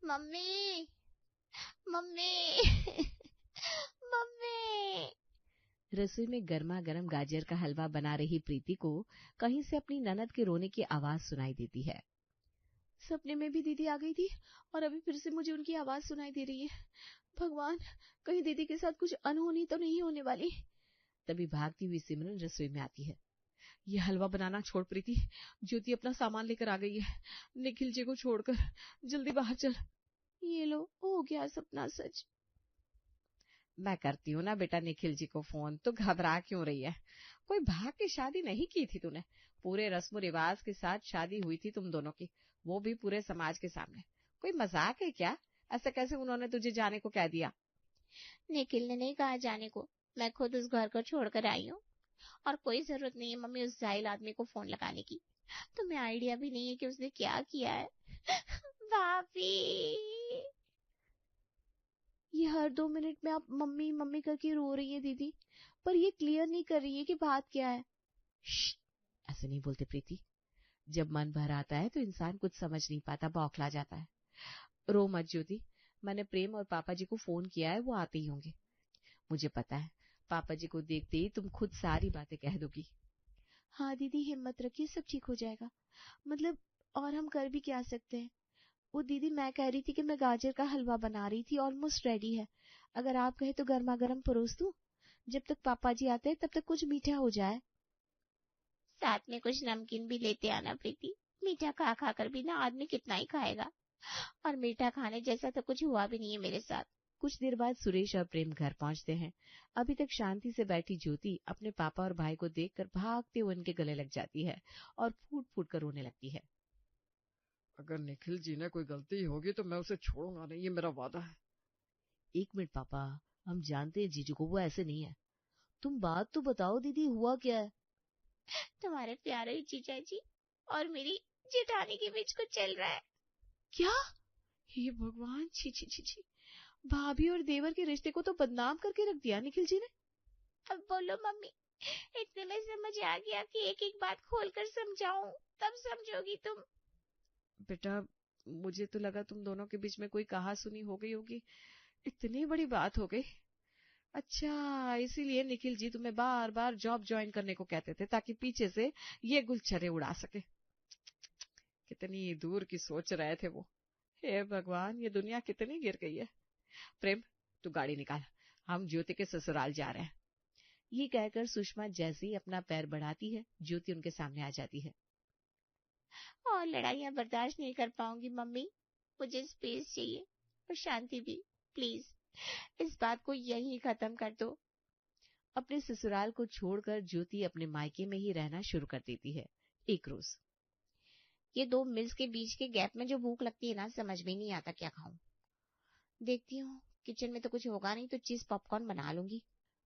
Mummy, mummy, mummy. रसोई में गर्मा गर्म गाजर का हलवा बना रही प्रीति को कहीं से अपनी ननद के रोने की आवाज सुनाई देती है। सपने में भी दीदी आ गई थी और अभी फिर से मुझे उनकी आवाज सुनाई दे रही है। भगवान, कहीं दीदी के साथ कुछ अनहोनी तो नहीं होने वाली। तभी भागती हुई सिमरन रसोई में आती है। ये हलवा बनाना छोड़ प्रीति, ज्योति अपना सामान लेकर आ गई है। निखिल जी को छोड़कर जल्दी बाहर चल। ये लो, हो गया सपना सच। मैं करती हूँ ना बेटा निखिल जी को फोन, तो घबरा क्यों रही है? कोई भाग की शादी नहीं की थी तूने, पूरे रस्म रिवाज के साथ शादी हुई थी तुम दोनों की, वो भी पूरे समाज के सामने। कोई मजाक है क्या? ऐसा कैसे उन्होंने तुझे जाने को कह दिया? निखिल ने नहीं कहा जाने को, मैं खुद उस घर को छोड़कर आई हूँ और कोई जरूरत नहीं है मम्मी उस जाहिल आदमी को फोन लगाने की। तुम्हें आइडिया भी नहीं है कि उसने क्या किया है। भाभी, ये हर 2 मिनट में आप मम्मी मम्मी करके रो रही है दीदी, पर ये क्लियर नहीं कर रही है कि बात क्या है। ऐसे नहीं बोलते प्रीति, जब मन भर आता है तो इंसान कुछ समझ नहीं पाता, बौखला जाता है। रो मत ज्योति, मैंने प्रेम और पापा जी को फोन किया है, वो आते ही होंगे। मुझे पता है पापा जी को देखते ही तुम खुद सारी बातें कह दोगी। हाँ दीदी, हिम्मत रखिए, सब ठीक हो जाएगा। मतलब और हम कर भी क्या सकते हैं। वो दीदी, मैं कह रही थी कि मैं गाजर का हलवा बना रही थी, ऑलमोस्ट रेडी है। अगर आप कहे तो गर्मा गर्म परोस दूं। जब तक पापा जी आते हैं तब तक कुछ मीठा हो जाए। साथ में कुछ नमकीन भी लेते आना प्रीति, मीठा खा खा कर भी ना आदमी कितना ही खाएगा, और मीठा खाने जैसा तो कुछ हुआ भी नहीं है मेरे साथ। कुछ देर बाद सुरेश और प्रेम घर पहुंचते हैं। अभी तक शांति से बैठी ज्योति अपने पापा और भाई को देखकर भागते हुए उनके गले लग जाती है और फूट फूट कर रोने लगती है। अगर निखिल जी ने कोई गलती होगी तो मैं उसे छोड़ूंगा नहीं, ये मेरा वादा है। 1 मिनट पापा, हम जानते हैं जीजू को, वो ऐसे नहीं है। तुम बात तो बताओ दीदी, हुआ क्या है? तुम्हारे प्यारे जीजा जी और मेरी जेठानी के बीच कुछ चल रहा है। क्या? हे भगवान, छी छी छी छी, भाभी और देवर के रिश्ते को तो बदनाम करके रख दिया निखिल जी ने। अब बोलो मम्मी, इतने में समझ आ गया कि एक एक बात खोलकर समझाऊं, तब समझोगी तुम। बेटा, मुझे तो लगा तुम दोनों के बीच में कोई कहा सुनी हो गई होगी, इतनी बड़ी बात हो गई। अच्छा, इसीलिए निखिल जी तुम्हें बार बार जॉब ज्वाइन करने को कहते थे, ताकि पीछे से ये गुलछरे उड़ा सके। कितनी दूर की सोच रहे थे वो। हे भगवान, ये दुनिया कितनी गिर गई है। प्रेम, तू गाड़ी निकाल, हम ज्योति के ससुराल जा रहे हैं। ये कहकर सुषमा जैसे ही अपना पैर बढ़ाती है, ज्योति उनके सामने आ जाती है। और लड़ाइयां बर्दाश्त नहीं कर पाऊंगी मम्मी, मुझे स्पेस चाहिए और शांति भी, प्लीज इस बात को यहीं खत्म कर दो। अपने ससुराल को छोड़कर ज्योति अपने मायके में ही रहना शुरू कर देती है। एक रोज ये 2 मिल्स के बीच के गैप में जो भूख लगती है ना, समझ में नहीं आता क्या खाऊं। देखती हूँ किचन में तो कुछ होगा नहीं तो चीज पॉपकॉर्न बना लूंगी।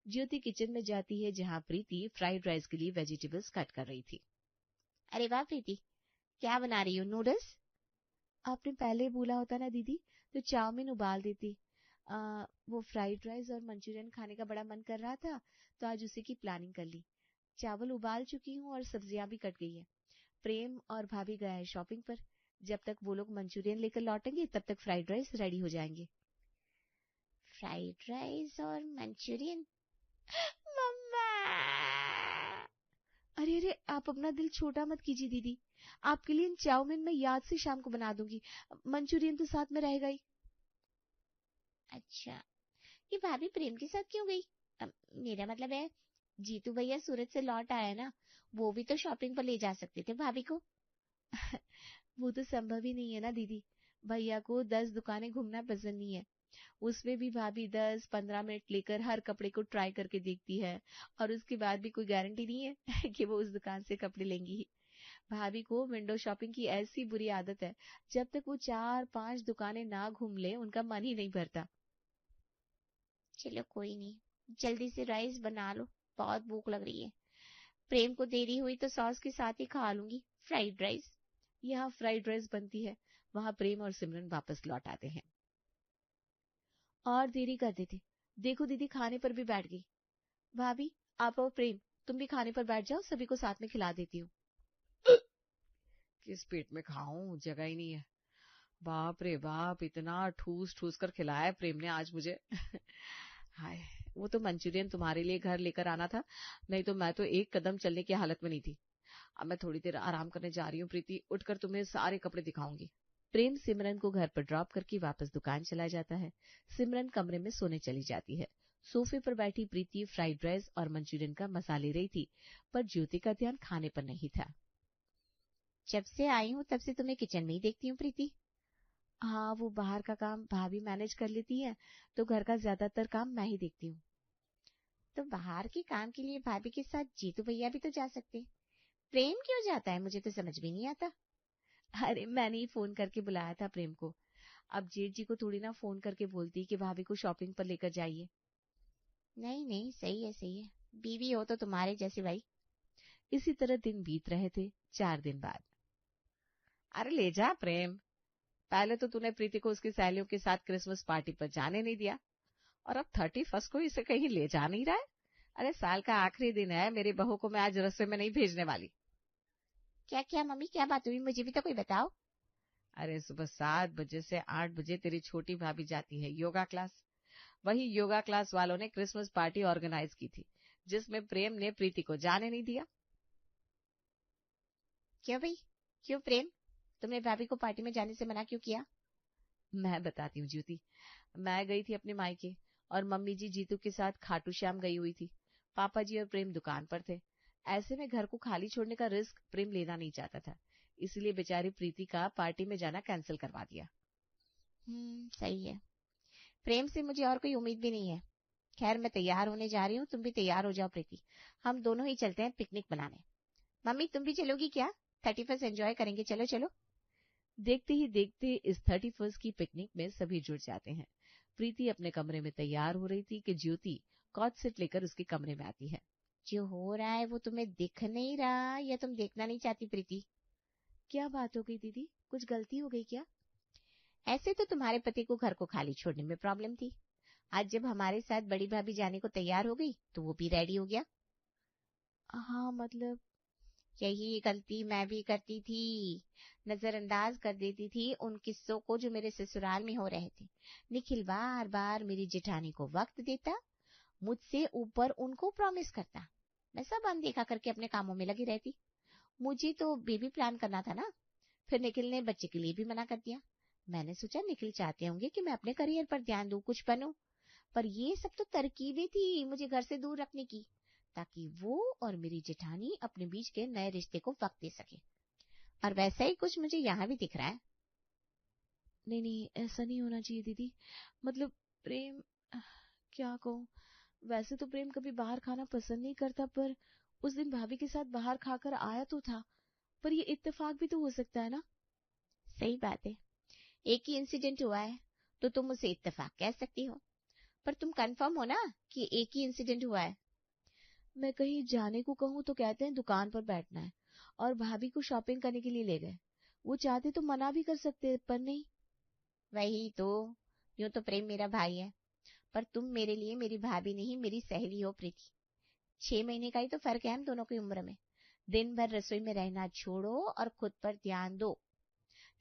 ज्योति किचन में जाती है जहाँ प्रीति फ्राइड राइस के लिए वेजिटेबल्स कट कर रही थी। अरे वाह प्रीति, क्या बना रही हो? नूडल्स? आपने पहले बोला होता ना दीदी, तो चाउमीन उबाल देती। वो फ्राइड राइस और मंचूरियन खाने का बड़ा मन कर रहा था, तो आज उसी की प्लानिंग कर ली। चावल उबाल चुकी हूँ और सब्जियां भी कट गई है। प्रेम और भाभी गए हैं शॉपिंग पर, जब तक वो लोग मंचूरियन लेकर लौटेंगे तब तक फ्राइड राइस रेडी हो जाएंगे। फ्राइड राइस और मंचूरियन? मम्मा! अरे अरे, आप अपना दिल छोटा मत कीजिए दीदी, आपके लिए चाउमीन मैं याद से शाम को बना दूंगी, मंचूरियन तो साथ में रहेगा ही। अच्छा, ये भाभी प्रेम के साथ क्यों गई? मेरा मतलब है, जीतू भैया सूरत से लौट आए ना, वो भी तो शॉपिंग पर ले जा सकते थे भाभी को। वो तो संभव ही नहीं है ना दीदी, भैया को 10 दुकानें घूमना पसंद नहीं है। उसमें भी भाभी 10-15 मिनट लेकर हर कपड़े को ट्राई करके देखती है, और उसके बाद भी कोई गारंटी नहीं है कि वो उस दुकान से कपड़े लेंगी ही। भाभी को विंडो शॉपिंग की ऐसी बुरी आदत है, जब तक वो 4-5 दुकानें ना घूम ले उनका मन ही नहीं भरता। चलो कोई नहीं, जल्दी से राइस बना लो, बहुत भूख लग रही है। प्रेम को देरी हुई तो सॉस के साथ ही खा लूंगी फ्राइड राइस। यहाँ फ्राइड राइस बनती है, वहाँ प्रेम और सिमरन वापस लौट आते हैं। और देरी कर देती, देखो दीदी खाने पर भी बैठ गई। भाभी, आप और प्रेम तुम भी खाने पर बैठ जाओ, सभी को साथ में खिला देती हूँ। किस पेट में खाऊं, जगह ही नहीं है। बाप रे बाप, इतना ठूस ठूस कर खिलाया प्रेम ने आज मुझे। हाय, वो तो मंचूरियन तुम्हारे लिए घर लेकर आना था, नहीं तो मैं तो एक कदम चलने की हालत में नहीं थी। अब मैं थोड़ी देर आराम करने जा रही हूँ प्रीति, उठकर तुम्हें सारे कपड़े दिखाऊंगी। प्रेम सिमरन को घर पर ड्रॉप करके वापस दुकान चला जाता है। सिमरन कमरे में सोने चली जाती है। सोफे पर बैठी प्रीति फ्राइड राइस और मंचूरियन का मसा ले रही थी, पर ज्योति का ध्यान खाने पर नहीं था। जब से आई हूँ तब से तुम्हें किचन में ही देखती हूँ प्रीति। हाँ, वो बाहर का काम भाभी मैनेज कर लेती है, तो घर का ज्यादातर काम मैं ही देखती हूँ। तो बाहर के काम के लिए भाभी के साथ जीतू भैया भी तो जा सकते। प्रेम क्यों जाता है, मुझे तो समझ भी नहीं आता। अरे मैंने ही फोन करके बुलाया था प्रेम को। अब जेठ जी को थोड़ी ना फोन करके बोलती कि भाभी को शॉपिंग पर लेकर जाइए। नहीं नहीं, सही है सही है, बीवी हो तो तुम्हारे जैसे भाई। इसी तरह दिन बीत रहे थे। 4 दिन बाद, अरे ले जा प्रेम, पहले तो तूने प्रीति को उसकी सहेलियों के साथ क्रिसमस पार्टी पर जाने नहीं दिया, और अब 31 को इसे कहीं ले जा नहीं रहा है। अरे साल का आखिरी दिन है, मेरी बहू को मैं आज रस्ते में नहीं भेजने वाली। क्या क्या मम्मी, क्या बात हुई, मुझे भी तो कोई बताओ। अरे सुबह 7 बजे से 8 बजे तेरी छोटी भाभी जाती है योगा क्लास। वही योगा क्लास वालों ने क्रिसमस पार्टी ऑर्गेनाइज की थी, जिसमें प्रेम ने प्रीति को जाने नहीं दिया। क्यों भाई, क्यों प्रेम, तुमने भाभी को पार्टी में जाने से मना क्यों किया? मैं बताती हूँ ज्योति। मैं गई थी अपने मायके, और मम्मी जी जीतू के साथ खाटू श्याम गई हुई थी। पापा जी और प्रेम दुकान पर थे। ऐसे में घर को खाली छोड़ने का रिस्क प्रेम लेना नहीं चाहता था, इसलिए बेचारी प्रीति का पार्टी में जाना कैंसिल करवा दिया। सही है, प्रेम से मुझे और कोई उम्मीद भी नहीं है। खैर मैं तैयार होने जा रही हूँ, तुम भी तैयार हो जाओ प्रीति, हम दोनों ही चलते हैं पिकनिक बनाने। मम्मी तुम भी चलोगी क्या? 31 एंजॉय करेंगे, चलो चलो। देखते ही देखते इस 31 की पिकनिक में सभी जुट जाते हैं। प्रीति अपने कमरे में तैयार हो रही थी कि ज्योति कॉट सेट लेकर उसके कमरे में आती है। जो हो रहा है वो तुम्हें दिख नहीं रहा, या तुम देखना नहीं चाहती प्रीति? क्या बात हो गई दीदी, कुछ गलती हो गई क्या? ऐसे तो तुम्हारे पति को घर को खाली छोड़ने में प्रॉब्लम थी, आज जब हमारे साथ बड़ी भाभी जाने को तैयार हो गई तो वो भी रेडी हो गया। हाँ मतलब, यही गलती मैं भी करती थी, नजरअंदाज कर देती थी उन किस्सों को जो मेरे ससुराल में हो रहे थे। निखिल बार बार मेरी जेठानी को वक्त देता, मुझसे ऊपर उनको प्रॉमिस करता, मैं सब अनदेखा करके अपने कामों में लगी रहती। मुझे तो बेबी प्लान करना था ना, फिर निखिल ने बच्चे के लिए भी मना कर दिया। मैंने सोचा निखिल चाहते होंगे कि मैं अपने करियर पर ध्यान दूं, कुछ बनूं, पर ये सब तो तरकीबें थी मुझे घर से दूर रखने की, ताकि वो और मेरी जेठानी अपने बीच के नए रिश्ते को वक्त दे सके। और वैसा ही कुछ मुझे यहाँ भी दिख रहा है। नहीं नहीं, ऐसा नहीं होना चाहिए दीदी। मतलब प्रेम, क्या कहूँ, वैसे तो प्रेम कभी बाहर खाना पसंद नहीं करता, पर उस दिन भाभी के साथ बाहर खाकर आया तो था, पर ये इत्तेफाक भी तो हो सकता है ना। सही बात है, एक ही इंसिडेंट हुआ है तो तुम उसे इत्तेफाक कह सकती हो, पर तुम कंफर्म हो ना कि एक ही इंसिडेंट हुआ है? मैं कहीं जाने को कहूँ तो कहते हैं दुकान पर बैठना है, और भाभी को शॉपिंग करने के लिए ले गए। वो चाहते तो मना भी कर सकते, पर नहीं। वही तो, यूं तो प्रेम मेरा भाई है, पर तुम मेरे लिए मेरी भाभी नहीं मेरी सहेली हो प्रीति। 6 महीने का ही तो फर्क है हम दोनों की उम्र में। दिन भर रसोई में रहना छोड़ो और खुद पर ध्यान दो।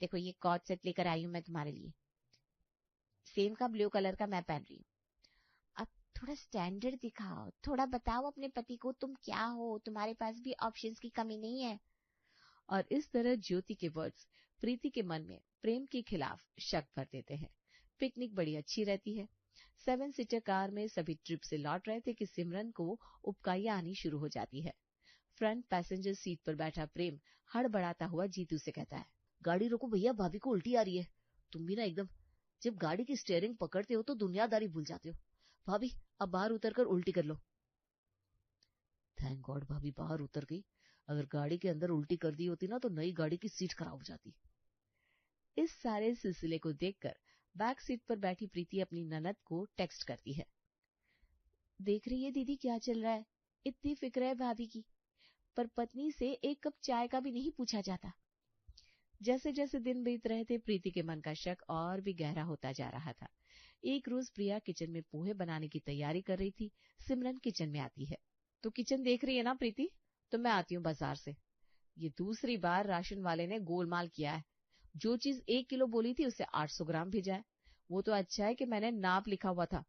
देखो ये कॉर्ड सेट लेकर आई हूं मैं तुम्हारे लिए, सेम का ब्लू कलर का मैं पहन रही हूँ। अब थोड़ा स्टैंडर्ड दिखाओ, थोड़ा बताओ अपने पति को तुम क्या हो, तुम्हारे पास भी ऑप्शंस की कमी नहीं है। और इस तरह ज्योति के वर्ड्स प्रीति के मन में प्रेम के खिलाफ शक भर देते हैं। पिकनिक बड़ी अच्छी रहती है। 7 सीटर कार में सभी ट्रिप से लौट रहे थे कि सिमरन को उबकाइयां आनी शुरू हो जाती है। फ्रंट पैसेंजर सीट पर बैठा प्रेम हड़बड़ाता हुआ जीतू से कहता है, गाड़ी रोको भैया, भाभी को उल्टी आ रही है। तुम भी ना एकदम, जब गाड़ी की स्टीयरिंग पकड़ते हो तो दुनियादारी भूल जाते हो। भाभी अब बाहर उतरकर उल्टी कर लो। थैंक गॉड भाभी बाहर उतर गई, अगर गाड़ी के अंदर उल्टी कर दी होती ना तो नई गाड़ी की सीट खराब हो जाती। इस सारे सिलसिले को देखकर बैक सीट पर बैठी प्रीति अपनी ननद को टेक्स्ट करती है, देख रही है दीदी क्या चल रहा है, इतनी फिक्र है भाभी की, पर पत्नी से एक कप चाय का भी नहीं पूछा जाता। जैसे जैसे दिन बीत रहे थे प्रीति के मन का शक और भी गहरा होता जा रहा था। एक रोज प्रिया किचन में पोहे बनाने की तैयारी कर रही थी। सिमरन किचन में आती है। तो किचन देख रही है ना प्रीति, तो मैं आती हूँ बाजार से। ये दूसरी बार राशन वाले ने गोलमाल किया है, जो चीज 1 किलो बोली थी उससे 800 ग्राम भेजा है। वो तो अच्छा है कि मैंने नाप लिखा हुआ था।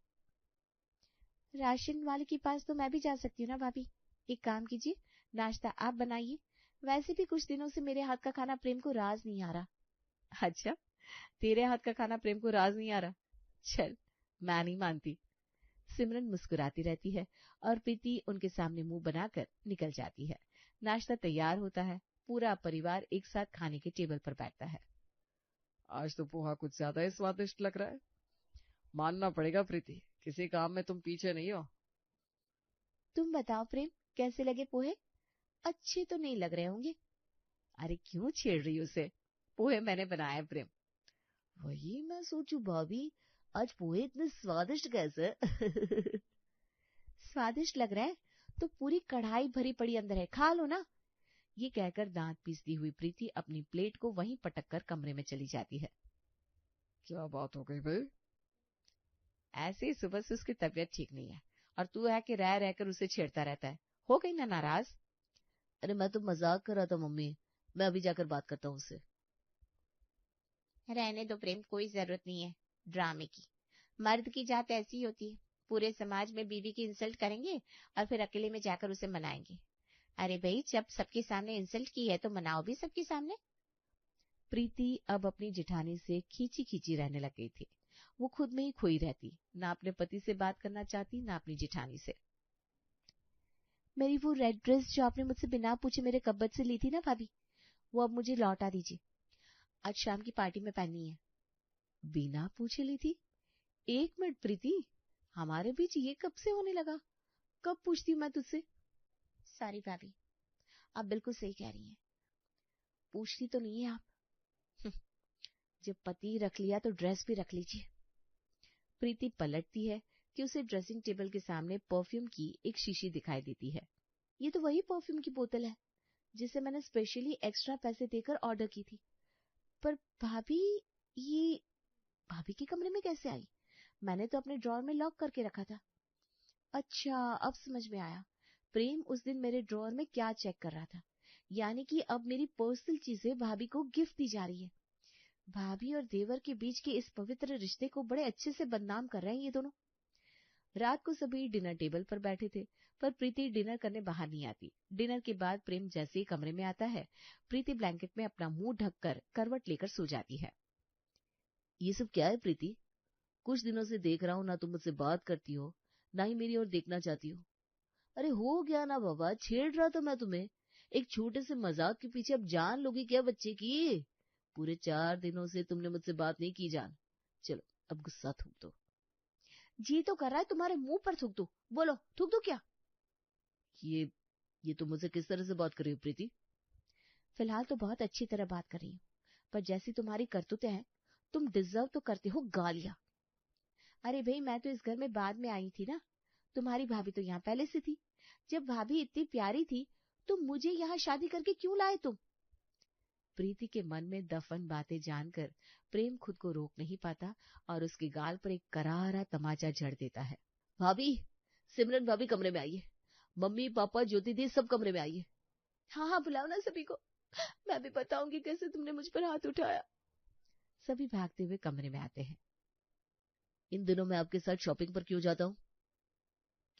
राशन वाले के पास तो मैं भी जा सकती हूँ ना भाभी। एक काम कीजिए, नाश्ता आप बनाइए। वैसे भी कुछ दिनों से मेरे हाथ का खाना प्रेम को राज नहीं आ रहा। अच्छा, तेरे हाथ का खाना प्रेम को राज नहीं आ रहा? चल, मैं नहीं मानती। सिमरन मुस्कुराती रहती है और प्रीति उनके सामने मुंह बनाकर निकल जाती है। नाश्ता तैयार होता है। पूरा परिवार एक साथ खाने के टेबल पर बैठता है। आज तो पोहा कुछ ज्यादा ही स्वादिष्ट लग रहा है। मानना पड़ेगा प्रीति, किसी काम में तुम पीछे नहीं हो। तुम बताओ प्रेम, कैसे लगे पोहे? अच्छे तो नहीं लग रहे होंगे। अरे क्यों छेड़ रही उसे? पोहे मैंने बनाए प्रेम। वही मैं सोचू भाभी, आज पोहे इतने स्वादिष्ट कैसे? स्वादिष्ट लग रहा है तो पूरी कढ़ाई भरी पड़ी अंदर है, खा लो ना। ये कहकर दांत पीसती हुई प्रीति अपनी प्लेट को वहीं पटक कर कमरे में चली जाती है। क्या बात हो गई भाई? ऐसे ही सुबह से उसकी तबीयत ठीक नहीं है और तू है कि रह रहकर उसे छेड़ता रहता है। हो गई ना नाराज? अरे मैं तो मजाक कर रहा था मम्मी, मैं अभी जाकर बात करता हूँ उससे। रहने दो प्रेम, कोई जरूरत नहीं है ड्रामे की। मर्द की जात ऐसी होती है, पूरे समाज में बीवी की इंसल्ट करेंगे और फिर अकेले में जाकर उसे मनाएंगे। अरे भाई, जब सबके सामने इंसल्ट की है तो मनाओ भी सबके सामने। प्रीति अब अपनी जेठानी से खींची खींची रहने लग गई थी। वो खुद में ही खोई रहती, ना अपने पति से बात करना चाहती, ना अपनी जेठानी से। मेरी वो रेड ड्रेस जो आपने मुझसे बिना पूछे मेरे कब्बत से ली थी ना भाभी, वो अब मुझे लौटा दीजिए। आज शाम की पार्टी में पहननी है। बिना पूछे ली थी? 1 मिनट प्रीति, हमारे बीच ये कब से होने लगा? कब पूछती हूँ मैं तुझसे? सॉरी भाभी, आप बिल्कुल सही कह रही हैं। पूछती तो नहीं है आप। जब पति रख लिया तो ड्रेस भी रख लीजिए। प्रीति पलटती है कि उसे ड्रेसिंग टेबल के सामने परफ्यूम की एक शीशी दिखाई देती है। ये तो वही परफ्यूम की बोतल है जिसे मैंने स्पेशली एक्स्ट्रा पैसे देकर ऑर्डर की थी। पर भाभी, ये भाभी के कमरे में कैसे आई? मैंने तो अपने ड्रॉअर में लॉक करके रखा था। अच्छा, अब समझ में आया। प्रेम उस दिन मेरे ड्रॉअर में क्या चेक कर रहा था। यानी कि अब मेरी पर्सनल चीजें भाभी को गिफ्ट दी जा रही है। भाभी और देवर के बीच के इस पवित्र रिश्ते को बड़े अच्छे से बदनाम कर रहे हैं ये दोनों। रात को सभी डिनर टेबल पर बैठे थे, पर प्रीति डिनर करने बाहर नहीं आती। डिनर के बाद प्रेम जैसे ही कमरे में आता है, प्रीति ब्लैंकेट में अपना मुंह ढककर करवट लेकर सो जाती है। ये सब क्या है प्रीति? कुछ दिनों से देख रहा हूँ, ना तुम मुझसे बात करती हो, ना ही मेरी ओर देखना चाहती हो। अरे हो गया ना बाबा, छेड़ रहा था मैं तुम्हें। एक छोटे से मजाक के पीछे अब जान लोगी क्या बच्चे की? पूरे 4 दिनों से तुमने मुझसे बात नहीं की जान। चलो अब गुस्सा थूक दो। जी तो कर रहा है तुम्हारे मुंह पर थूक दो। बोलो, थूक दो क्या? ये तुम मुझसे किस तरह से बात कर रही हो प्रीति? फिलहाल तो बहुत अच्छी तरह बात कर रही हूँ, पर जैसी तुम्हारी करतूतें हैं, तुम डिजर्व तो करते हो गालियां। अरे भाई, मैं तो इस घर में बाद में आई थी ना, तुम्हारी भाभी तो यहाँ पहले से थी। जब भाभी इतनी प्यारी थी तो मुझे यहाँ शादी करके क्यों लाए तुम? प्रीति के मन में दफन बातें जानकर प्रेम खुद को रोक नहीं पाता और उसके गाल पर एक करारा तमाचा जड़ देता है। भाभी, सिमरन भाभी कमरे में आइए। मम्मी पापा ज्योति दी सब कमरे में आइए। हाँ हाँ, बुलाओ ना सभी को, मैं भी बताऊंगी कैसे तुमने मुझ पर हाथ उठाया। सभी भागते हुए कमरे में आते हैं। इन दिनों मैं आपके साथ शॉपिंग पर क्यों जाता हूँ?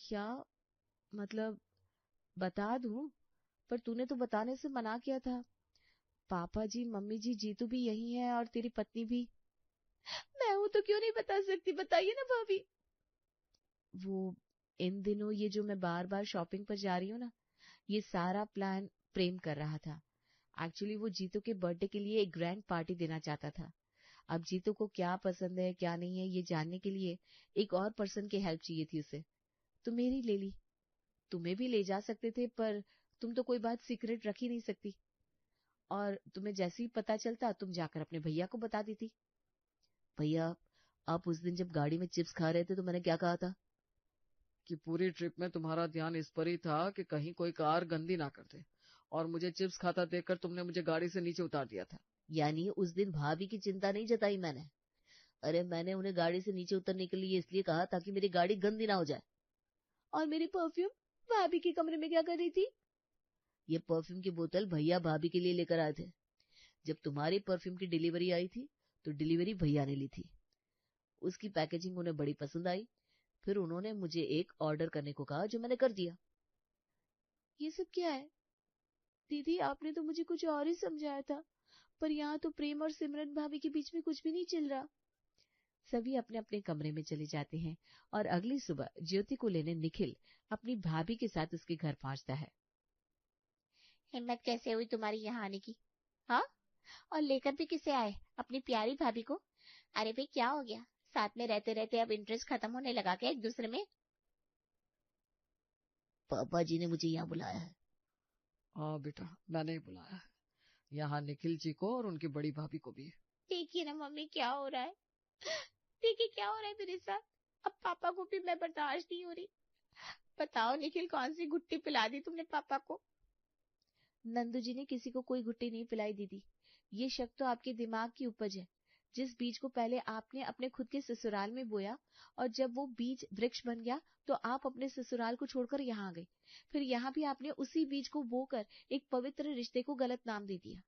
क्या मतलब? बता दूं, पर तूने तो बताने से मना किया था। पापा जी, मम्मी जी, जीतू भी यही है और तेरी पत्नी भी। मैं हूं तो क्यों नहीं बता सकती, बताइए ना भाभी। वो इन दिनों ये जो मैं बार बार शॉपिंग पर जा रही हूँ ना, ये सारा प्लान प्रेम कर रहा था। एक्चुअली वो जीतू के बर्थडे के लिए एक ग्रैंड पार्टी देना चाहता था। अब जीतू को क्या पसंद है क्या नहीं है ये जानने के लिए एक और पर्सन की हेल्प चाहिए थी उसे, तो मेरी ले ली। तुम्हें भी ले जा सकते थे, पर तुम तो कोई बात सीक्रेट रख ही नहीं सकती, और तुम्हें जैसे ही पता चलता तुम जाकर अपने भैया को बता देती। भैया, आप उस दिन जब गाड़ी में चिप्स खा रहे थे तो मैंने क्या कहा था? कि पूरी ट्रिप में तुम्हारा ध्यान इस पर ही था कि कहीं कोई कार गंदी ना कर दे, और मुझे चिप्स खाता देखकर तुमने मुझे गाड़ी से नीचे उतार दिया था। यानी उस दिन भाभी की चिंता नहीं जताई मैंने? अरे मैंने उन्हें गाड़ी से नीचे उतरने के लिए इसलिए कहा ताकि मेरी गाड़ी गंदी ना हो जाए। और मेरी परफ्यूम भाभी के कमरे में क्या कर रही थी? ये परफ्यूम की बोतल भैया भाभी के लिए लेकर आए थे। जब तुम्हारी परफ्यूम की डिलीवरी आई थी तो डिलीवरी भैया ने ली थी। उसकी पैकेजिंग उन्हें बड़ी पसंद आई। फिर उन्होंने मुझे एक ऑर्डर करने को कहा जो मैंने कर दिया। ये सब क्या है दीदी? आपने तो मुझे कुछ और ही समझाया था, पर यहाँ तो प्रेम और सिमरन भाभी के बीच में कुछ भी नहीं चल रहा। सभी अपने अपने कमरे में चले जाते हैं और अगली सुबह ज्योति को लेने निखिल अपनी भाभी के साथ उसके घर पहुंचता है। हिम्मत कैसे हुई तुम्हारी यहाँ आने की? हाँ, और लेकर भी किसे आए? अपनी प्यारी भाभी को? अरे भाई क्या हो गया? साथ में रहते रहते अब इंटरेस्ट खत्म होने लगा क्या एक दूसरे में? पापा जी ने मुझे यहाँ बुलाया है। हाँ बेटा, मैंने ही बुलाया है यहाँ निखिल जी को और उनकी बड़ी भाभी को भी। देखिए ना मम्मी क्या हो रहा है, देखिए क्या हो रहा है मेरे साथ। अब पापा को भी मैं बर्दाश्त नहीं हो रही। बताओ निखिल, कौन सी गुट्टी पिला दी तुमने पापा को? नंदू जी ने किसी को कोई गुट्टी नहीं पिलाई दीदी। ये शक तो आपके दिमाग की उपज है। जिस बीज को पहले आपने अपने खुद के ससुराल में बोया और जब वो बीज वृक्ष बन गया तो आप अपने ससुराल को छोड़कर यहाँ आ गए। फिर यहाँ भी आपने उसी बीज को बोकर एक पवित्र रिश्ते को गलत नाम दे दिया।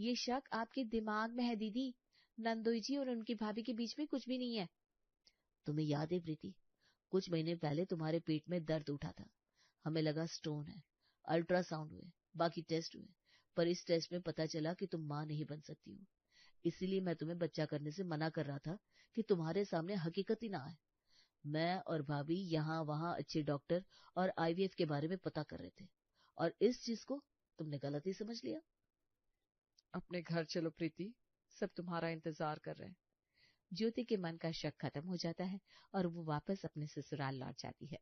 ये शक आपके दिमाग में है दीदी। नंदोई जी और उनकी भाभी के बीच में कुछ भी नहीं है। तुम्हें याद है प्रीति, कुछ महीने पहले तुम्हारे पेट में दर्द उठा था। हमें लगा स्टोन है। अल्ट्रासाउंड हुए, बाकी टेस्ट हुए, पर इस टेस्ट में पता चला कि तुम माँ नहीं बन सकती हो। इसीलिए मैं तुम्हें बच्चा करने से मना कर रहा था कि तुम्हारे सामने हकीकत ही ना आए। मैं और भाभी यहाँ वहाँ अच्छे डॉक्टर और आईवीएफ के बारे में पता कर रहे थे और इस चीज को तुमने गलत ही समझ लिया। अपने घर चलो प्रीति, सब तुम्हारा इंतजार कर रहे हैं। ज्योति के मन का शक खत्म हो जाता है और वो वापस अपने ससुराल लौट जाती है।